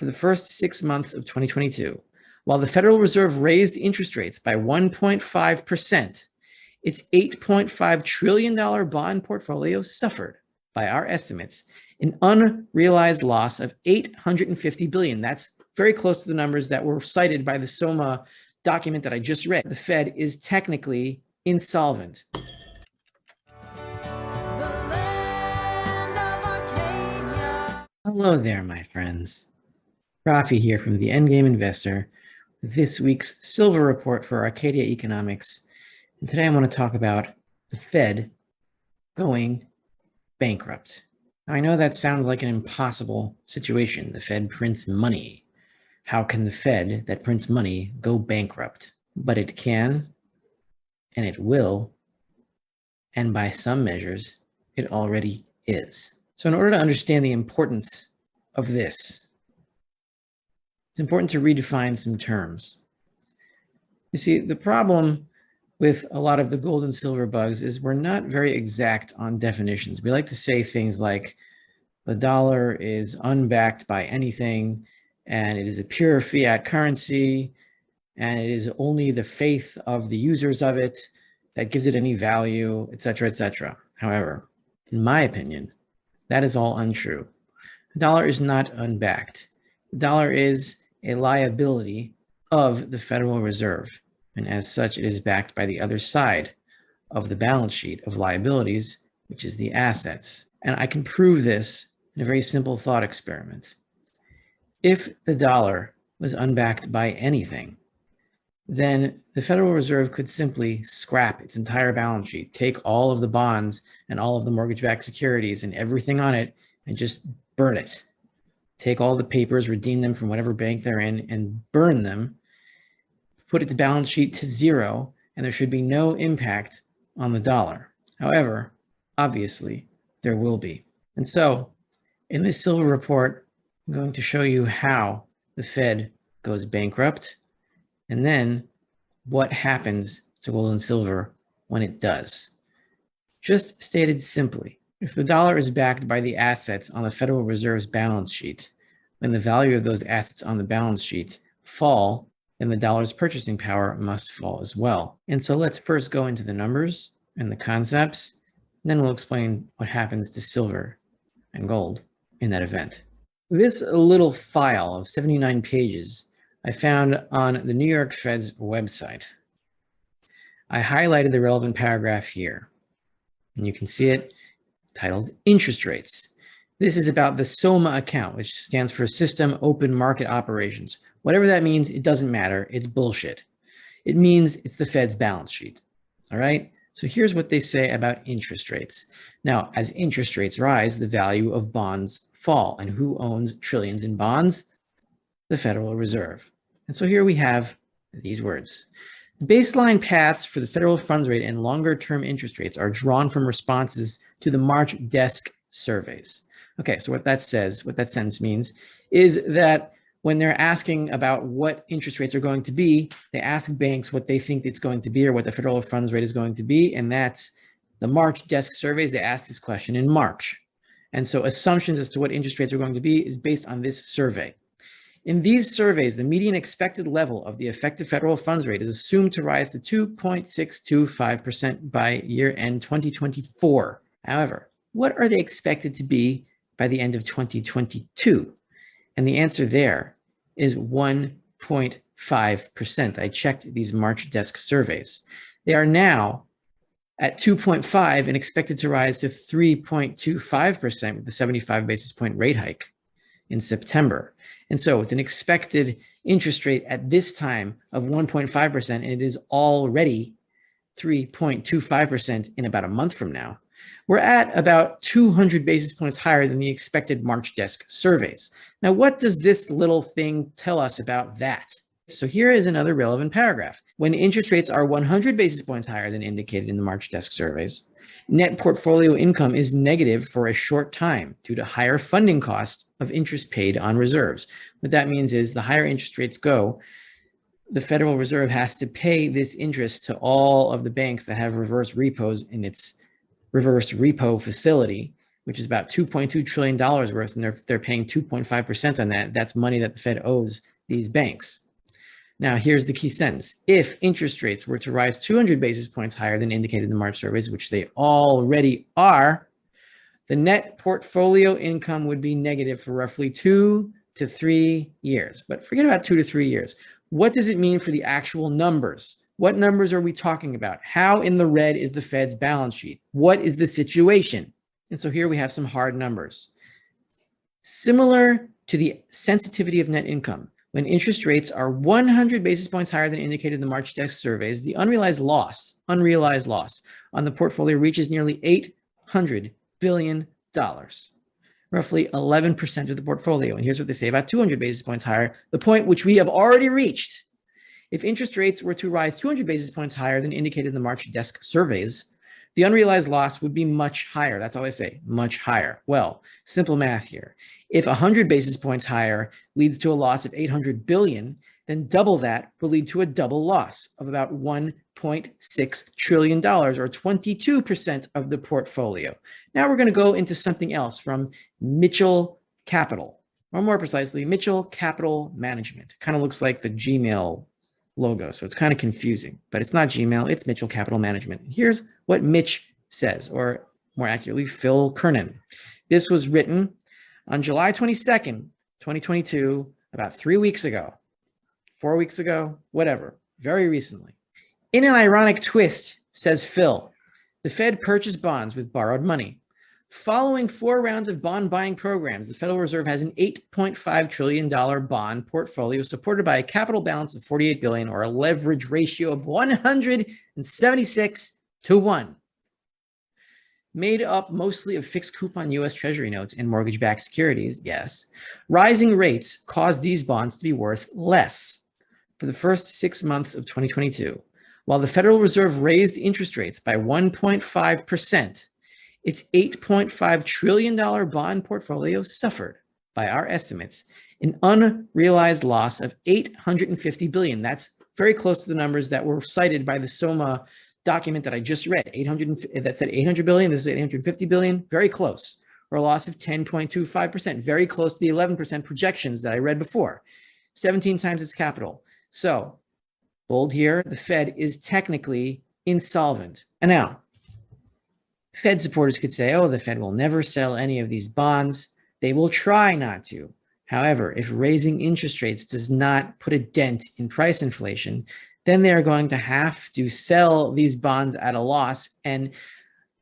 for the first 6 months of 2022, while the Federal Reserve raised interest rates by 1.5%, its $8.5 trillion bond portfolio suffered, by our estimates, an unrealized loss of $850 billion. That's very close to the numbers that were cited by the SOMA document that I just read. The Fed is technically insolvent. Hello there, my friends. Rafi here from the Endgame Investor with this week's silver report for Arcadia Economics. And today I want to talk about the Fed going bankrupt. Now, I know that sounds like an impossible situation. The Fed prints money. How can the Fed that prints money go bankrupt? But it can, and it will, and by some measures, it already is. So in order to understand the importance of this, it's important to redefine some terms. You see, the problem with a lot of the gold and silver bugs is we're not very exact on definitions. We like to say things like the dollar is unbacked by anything, and it is a pure fiat currency, and it is only the faith of the users of it that gives it any value, etc., etc. However, in my opinion, that is all untrue. The dollar is not unbacked. The dollar is a liability of the Federal Reserve, and as such, it is backed by the other side of the balance sheet of liabilities, which is the assets. And I can prove this in a very simple thought experiment. If the dollar was unbacked by anything, then the Federal Reserve could simply scrap its entire balance sheet, take all of the bonds and all of the mortgage-backed securities and everything on it and just burn it. Take all the papers, redeem them from whatever bank they're in and burn them, put its balance sheet to zero, and there should be no impact on the dollar. However, obviously, there will be. And so, in this silver report, I'm going to show you how the Fed goes bankrupt, and then what happens to gold and silver when it does. Just stated simply, if the dollar is backed by the assets on the Federal Reserve's balance sheet, when the value of those assets on the balance sheet fall, then the dollar's purchasing power must fall as well. And so let's first go into the numbers and the concepts, and then we'll explain what happens to silver and gold in that event. This little file of 79 pages I found on the New York Fed's website. I highlighted the relevant paragraph here, and you can see it titled Interest Rates. This is about the SOMA account, which stands for System Open Market Operations. Whatever that means, it doesn't matter. It's bullshit. It means it's the Fed's balance sheet. All right? So here's what they say about interest rates. Now, as interest rates rise, the value of bonds fall. And who owns trillions in bonds? The Federal Reserve. And so here we have these words. Baseline paths for the federal funds rate and longer-term interest rates are drawn from responses to the March desk surveys. Okay, so what that sentence means is that when they're asking about what interest rates are going to be, they ask banks what they think it's going to be or what the federal funds rate is going to be, and that's the March desk surveys. They asked this question in March. And so assumptions as to what interest rates are going to be is based on this survey. In these surveys, the median expected level of the effective federal funds rate is assumed to rise to 2.625% by year-end 2024. However, what are they expected to be by the end of 2022? And the answer there is 1.5%. I checked these March desk surveys. They are now at 2.5 and expected to rise to 3.25% with the 75 basis point rate hike in September. And so with an expected interest rate at this time of 1.5%, and it is already 3.25% in about a month from now, we're at about 200 basis points higher than the expected March desk surveys. Now, what does this little thing tell us about that? So here is another relevant paragraph. When interest rates are 100 basis points higher than indicated in the March desk surveys, net portfolio income is negative for a short time due to higher funding costs of interest paid on reserves. What that means is the higher interest rates go, the Federal Reserve has to pay this interest to all of the banks that have reverse repos in its reverse repo facility. which is about $2.2 trillion worth, and they're paying 2.5% on that. That's money that the Fed owes these banks. Now, here's the key sentence. If interest rates were to rise 200 basis points higher than indicated in the March surveys, which they already are, the net portfolio income would be negative for roughly 2 to 3 years. But forget about 2 to 3 years. What does it mean for the actual numbers? What numbers are we talking about? How in the red is the Fed's balance sheet? What is the situation? And so here we have some hard numbers. Similar to the sensitivity of net income, when interest rates are 100 basis points higher than indicated in the March desk surveys, the unrealized loss on the portfolio reaches nearly $800 billion, roughly 11% of the portfolio. And here's what they say about 200 basis points higher, the point which we have already reached. If interest rates were to rise 200 basis points higher than indicated in the March desk surveys, the unrealized loss would be much higher. That's all they say, much higher. Well, simple math here. If 100 basis points higher leads to a loss of $800 billion, then double that will lead to a double loss of about $1.6 trillion, or 22% of the portfolio. Now we're going to go into something else from Mitchell Capital, or more precisely, Mitchell Capital Management. Kind of looks like the Gmail logo, so it's kind of confusing, but it's not Gmail, it's Mitchell Capital Management. Here's what Mitch says, or more accurately, Phil Kernan. This was written on July 22nd, 2022, about 3 weeks ago, 4 weeks ago, whatever, very recently. In an ironic twist, says Phil, the Fed purchased bonds with borrowed money. Following 4 rounds of bond buying programs, the Federal Reserve has an $8.5 trillion bond portfolio supported by a capital balance of $48 billion, or a leverage ratio of 176 to 1. Made up mostly of fixed coupon U.S. Treasury notes and mortgage-backed securities, yes. Rising rates caused these bonds to be worth less for the first 6 months of 2022. While the Federal Reserve raised interest rates by 1.5%, its $8.5 trillion bond portfolio suffered, by our estimates, an unrealized loss of $850 billion. That's very close to the numbers that were cited by the SOMA document that I just read. That said $800 billion, this is $850 billion, very close, or a loss of 10.25%, very close to the 11% projections that I read before, 17 times its capital. So, bold here, the Fed is technically insolvent. And now, Fed supporters could say, oh, the Fed will never sell any of these bonds. They will try not to. However, if raising interest rates does not put a dent in price inflation, then they are going to have to sell these bonds at a loss and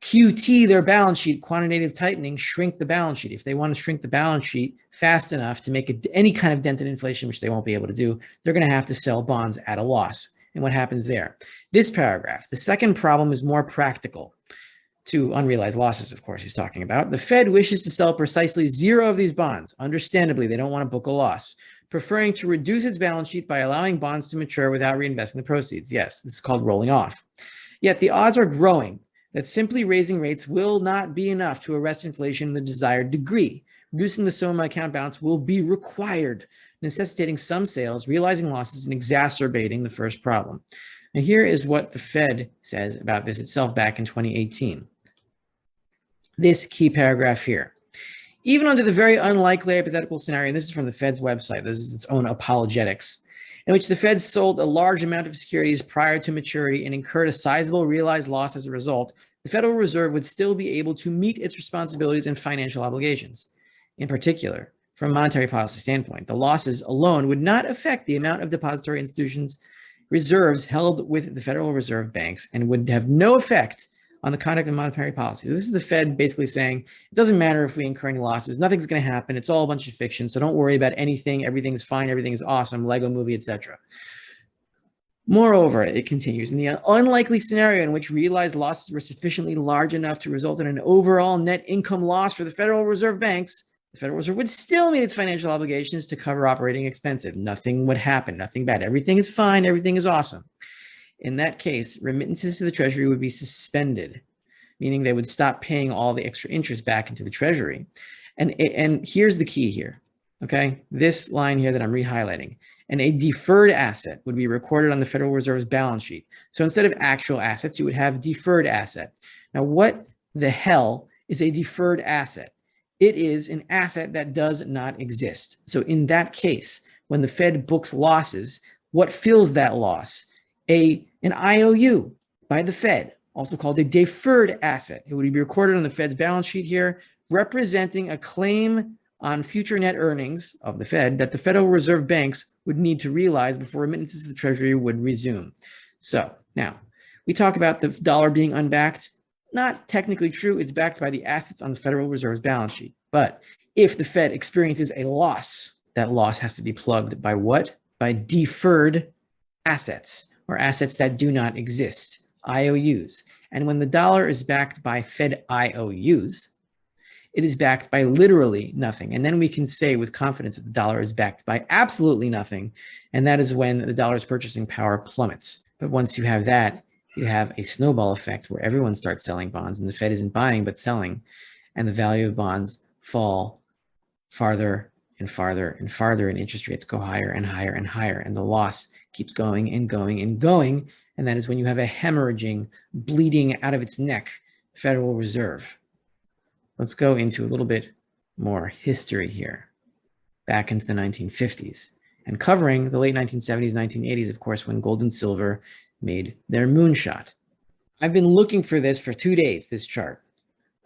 QT their balance sheet, quantitative tightening, shrink the balance sheet. If they want to shrink the balance sheet fast enough to make any kind of dent in inflation, which they won't be able to do, they're going to have to sell bonds at a loss. And what happens there? This paragraph, the second problem is more practical. To unrealized losses, of course, he's talking about. The Fed wishes to sell precisely 0 of these bonds. Understandably, they don't want to book a loss, preferring to reduce its balance sheet by allowing bonds to mature without reinvesting the proceeds. Yes, this is called rolling off. Yet the odds are growing that simply raising rates will not be enough to arrest inflation in the desired degree. Reducing the SOMA account balance will be required, necessitating some sales, realizing losses, and exacerbating the first problem. And here is what the Fed says about this itself back in 2018. This key paragraph here. Even under the very unlikely hypothetical scenario, and this is from the Fed's website, this is its own apologetics, in which the Fed sold a large amount of securities prior to maturity and incurred a sizable realized loss as a result, the Federal Reserve would still be able to meet its responsibilities and financial obligations. In particular, from a monetary policy standpoint, the losses alone would not affect the amount of depository institutions' reserves held with the Federal Reserve banks and would have no effect on the conduct of monetary policy. This is the Fed basically saying, it doesn't matter if we incur any losses, nothing's going to happen, it's all a bunch of fiction, so don't worry about anything, everything's fine, everything's awesome, Lego movie, etc. Moreover, it continues, in the unlikely scenario in which realized losses were sufficiently large enough to result in an overall net income loss for the Federal Reserve banks, the Federal Reserve would still meet its financial obligations to cover operating expenses. Nothing would happen, nothing bad, everything is fine, everything is awesome. In that case, remittances to the Treasury would be suspended, meaning they would stop paying all the extra interest back into the Treasury. And here's the key here, okay? This line here that I'm re-highlighting. And a deferred asset would be recorded on the Federal Reserve's balance sheet. So instead of actual assets, you would have deferred asset. Now, what the hell is a deferred asset. It is an asset that does not exist. So in that case, when the Fed books losses, what fills that loss? An IOU by the Fed, also called a deferred asset. It would be recorded on the Fed's balance sheet here, representing a claim on future net earnings of the Fed that the Federal Reserve banks would need to realize before remittances to the Treasury would resume. So now we talk about the dollar being unbacked. Not technically true. It's backed by the assets on the Federal Reserve's balance sheet. But if the Fed experiences a loss, that loss has to be plugged by what? By deferred assets, or assets that do not exist, IOUs. And when the dollar is backed by Fed IOUs, it is backed by literally nothing. And then we can say with confidence that the dollar is backed by absolutely nothing. And that is when the dollar's purchasing power plummets. But once you have that, you have a snowball effect where everyone starts selling bonds and the Fed isn't buying but selling. And the value of bonds fall farther and farther and farther, and interest rates go higher and higher and higher. And the loss keeps going and going and going. And that is when you have a hemorrhaging, bleeding out of its neck Federal Reserve. Let's go into a little bit more history here, back into the 1950s, and covering the late 1970s, 1980s, of course, when gold and silver made their moonshot. I've been looking for this for 2 days, this chart,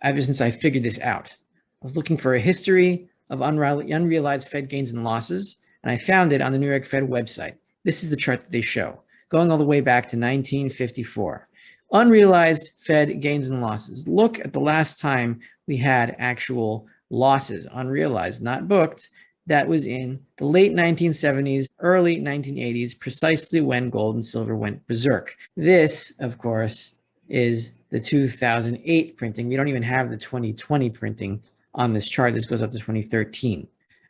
ever since I figured this out. I was looking for a history of unrealized Fed gains and losses, and I found it on the New York Fed website. This is the chart that they show, going all the way back to 1954. Unrealized Fed gains and losses. Look at the last time we had actual losses, unrealized, not booked. That was in the late 1970s, early 1980s, precisely when gold and silver went berserk. This, of course, is the 2008 printing. We don't even have the 2020 printing on this chart. This goes up to 2013.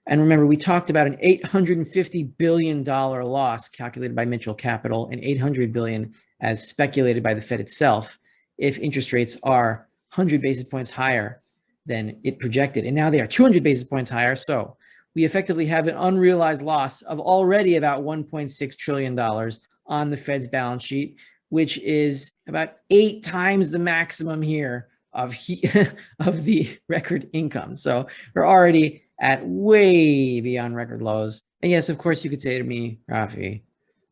And remember, we talked about an $850 billion loss calculated by Mitchell Capital and $800 billion as speculated by the Fed itself if interest rates are 100 basis points higher than it projected. And now they are 200 basis points higher. So we effectively have an unrealized loss of already about $1.6 trillion on the Fed's balance sheet, which is about 8 times the maximum here of the record income. So we're already at way beyond record lows. And yes, of course, you could say to me, Rafi,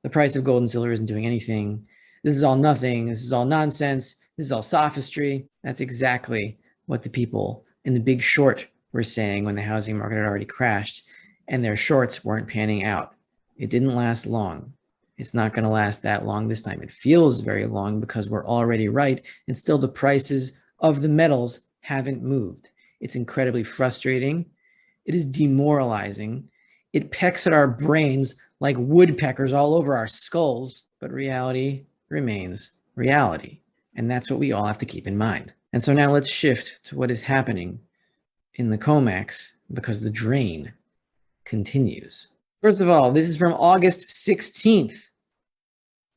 the price of gold and silver isn't doing anything. This is all nothing. This is all nonsense. This is all sophistry. That's exactly what the people in the Big Short were saying when the housing market had already crashed and their shorts weren't panning out. It didn't last long. It's not going to last that long this time. It feels very long because we're already right, and still the prices of the metals haven't moved. It's incredibly frustrating. It is demoralizing. It pecks at our brains like woodpeckers all over our skulls, but reality remains reality. And that's what we all have to keep in mind. And so now let's shift to what is happening in the Comex, because the drain continues. First of all, this is from August 16th,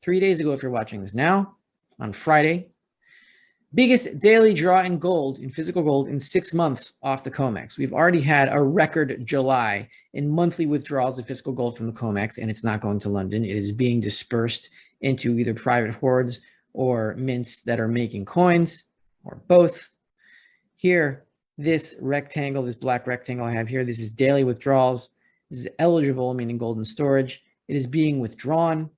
3 days ago if you're watching this now, on Friday. Biggest daily draw in gold, in physical gold, in 6 months off the Comex. We've already had a record July in monthly withdrawals of physical gold from the Comex, and it's not going to London. It is being dispersed into either private hoards or mints that are making coins, or both. Here, this rectangle, this black rectangle I have here, this is daily withdrawals. This is eligible, meaning gold in storage. It is being withdrawn.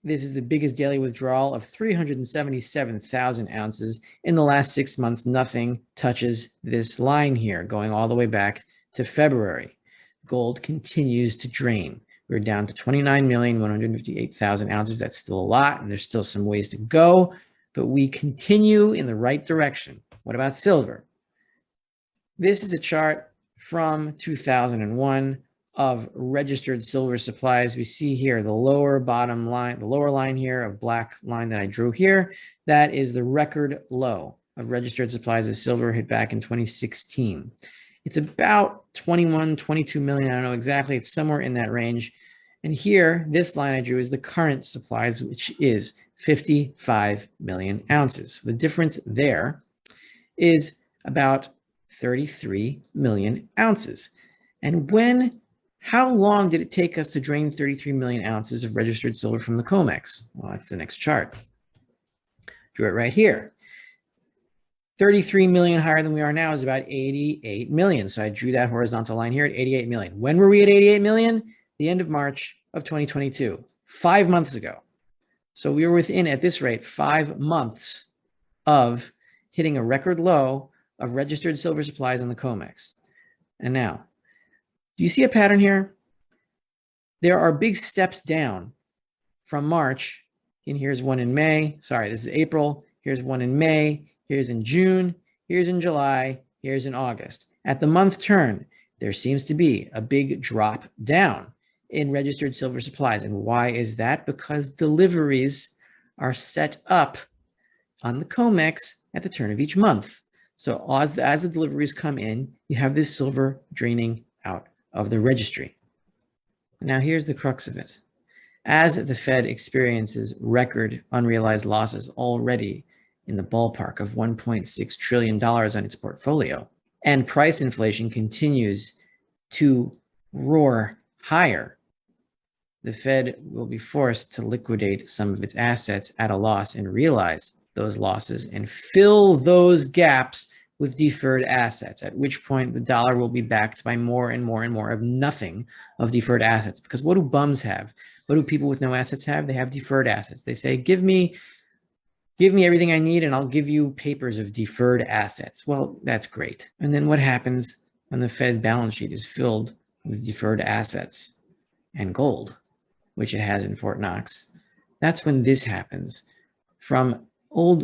This is the biggest daily withdrawal of 377,000 ounces. In the last 6 months, nothing touches this line here, going all the way back to February. Gold continues to drain. We're down to 29,158,000 ounces. That's still a lot, and there's still some ways to go, but we continue in the right direction. What about silver? This is a chart from 2001 of registered silver supplies. We see here the lower bottom line, the lower line here of black line that I drew here. That is the record low of registered supplies of silver hit back in 2016. It's about 21, 22 million. I don't know exactly. It's somewhere in that range. And here, this line I drew is the current supplies, which is 55 million ounces. The difference there is about 33 million ounces. And how long did it take us to drain 33 million ounces of registered silver from the Comex? Well, that's the next chart. Drew it right here. 33 million higher than we are now is about 88 million. So I drew that horizontal line here at 88 million. When were we at 88 million? The end of March of 2022, 5 months ago. So we were within, at this rate, 5 months of hitting a record low of registered silver supplies on the Comex. And now, do you see a pattern here? There are big steps down from March, and here's one in May. Sorry, this is April. Here's one in May. Here's in June. Here's in July. Here's in August. At the month turn, there seems to be a big drop down in registered silver supplies. And why is that? Because deliveries are set up on the Comex at the turn of each month. So as the deliveries come in, you have this silver draining out of the registry. Now here's the crux of it. As the Fed experiences record unrealized losses already in the ballpark of $1.6 trillion on its portfolio, and price inflation continues to roar higher, the Fed will be forced to liquidate some of its assets at a loss and realize those losses and fill those gaps with deferred assets, at which point the dollar will be backed by more and more and more of nothing of deferred assets. Because what do bums have? What do people with no assets have? They have deferred assets. They say, give me everything I need and I'll give you papers of deferred assets. Well, that's great. And then what happens when the Fed balance sheet is filled with deferred assets and gold, which it has in Fort Knox? That's when this happens. From old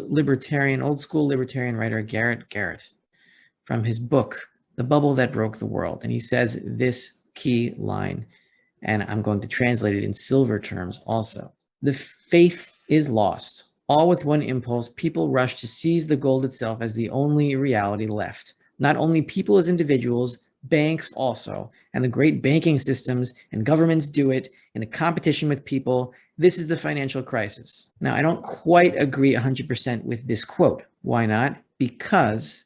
school libertarian writer Garrett, from his book, The Bubble That Broke the World. And he says this key line, and I'm going to translate it in silver terms also. The faith is lost. All with one impulse, people rush to seize the gold itself as the only reality left. Not only people as individuals, banks also, and the great banking systems and governments do it in a competition with people. This is the financial crisis. Now, I don't quite agree 100% with this quote. Why not? Because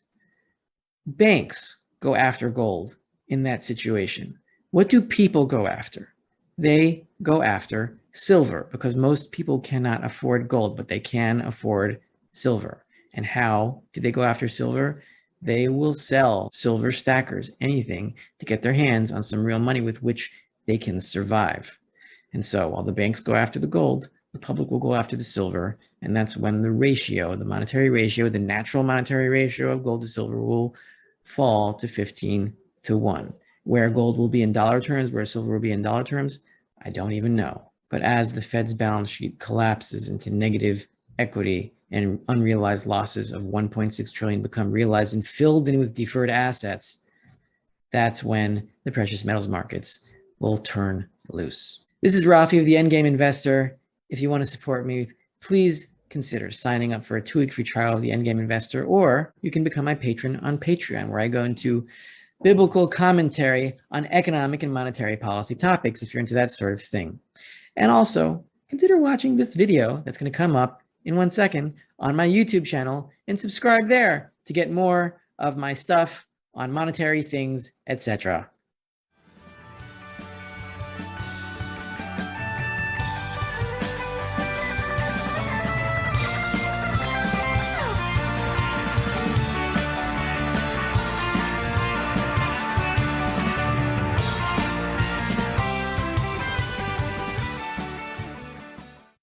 banks go after gold in that situation. What do people go after? They go after silver, because most people cannot afford gold, but they can afford silver. And how do they go after silver? They will sell silver stackers, anything, to get their hands on some real money with which they can survive. And so while the banks go after the gold, the public will go after the silver. And that's when the ratio, the monetary ratio, the natural monetary ratio of gold to silver will fall to 15-1. Where gold will be in dollar terms, where silver will be in dollar terms, I don't even know. But as the Fed's balance sheet collapses into negative equity and unrealized losses of 1.6 trillion become realized and filled in with deferred assets, that's when the precious metals markets will turn loose. This is Rafi of the Endgame Investor. If you want to support me, please consider signing up for a 2-week free trial of the Endgame Investor, or you can become my patron on Patreon, where I go into biblical commentary on economic and monetary policy topics, if you're into that sort of thing. And also, consider watching this video that's going to come up in 1 second on my YouTube channel, and subscribe there to get more of my stuff on monetary things, etc.